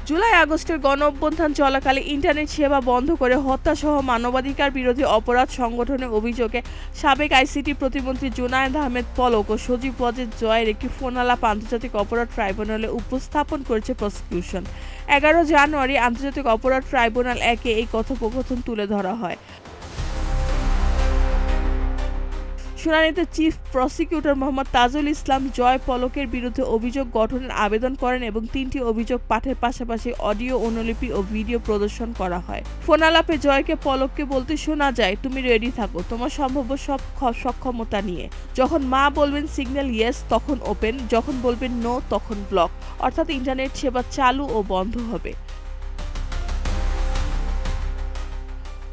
জুলাই আগস্টের গণঅভ্যুত্থান চলাকালে ইন্টারনেট সেবা বন্ধ করে হত্যাসহ মানবাধিকার বিরোধী অপরাধ সংগঠনের অভিযোগে সাবেক আইসিটি প্রতিমন্ত্রী জুনায়েদ আহমেদ পলক ও সজীব ওয়াজেদ জয়ের একটি ফোনালাপ আন্তর্জাতিক অপরাধ ট্রাইব্যুনালে উপস্থাপন করেছে প্রসিকিউশন। 11 জানুয়ারি আন্তর্জাতিক অপরাধ ট্রাইব্যুনাল 1-এ এই কথোপকথন তুলে ধরা হয়। শুনানিতে চিফ প্রসিকিউটর মোহাম্মদ তাজুল ইসলাম জয় পলকের বিরুদ্ধে অভিযোগ গঠনের আবেদন করেন এবং 3টি অভিযোগ পাঠের পাশাপাশি অডিও অনুলিপি ও ভিডিও প্রদর্শন করা হয়। ফোনালাপে জয়কে পলককে বলতে শোনা যায়, তুমি রেডি থাকো তোমার সম্ভাব্য সব সক্ষমতা নিয়ে। যখন মা বলবেন সিগন্যাল ইয়েস তখন ওপেন, যখন বলবেন নো তখন ব্লক, অর্থাৎ ইন্টারনেট সেবা চালু ও বন্ধ হবে।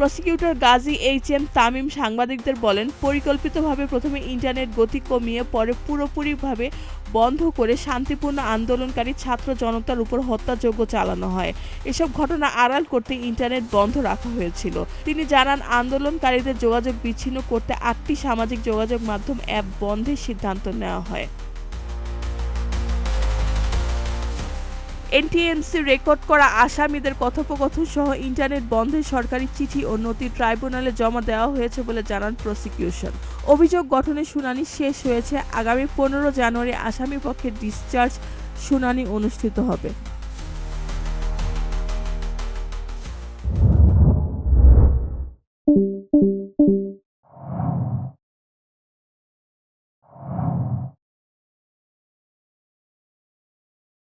Prosecutor Gazi HM. তামিম সাংবাদিকদের বলেন, পরিকল্পিতভাবে প্রথমে ইন্টারনেট গতি কমিয়ে পরে পুরোপুরিভাবে বন্ধ করে শান্তিপূর্ণ আন্দোলনকারী ছাত্র জনতার উপর হত্যাযজ্ঞ চালানো হয়। এসব ঘটনা আড়াল করতে ইন্টারনেট বন্ধ রাখা হয়েছিল। তিনি জানান, আন্দোলনকারীদের যোগাযোগ বিচ্ছিন্ন করতে 8টি সামাজিক যোগাযোগ মাধ্যম অ্যাপ বন্ধের সিদ্ধান্ত নেওয়া হয়। এনটিএমসি রেকর্ড করা আসামিদের কথোপকথন সহ ইন্টারনেট বন্ধের সরকারি চিঠি ও নথি ট্রাইব্যুনালে জমা দেওয়া হয়েছে বলে জানান প্রসিকিউশন। অভিযোগ গঠনের শুনানি শেষ হয়েছে। আগামী 15 জানুয়ারি আসামি পক্ষের ডিসচার্জ শুনানি অনুষ্ঠিত হবে।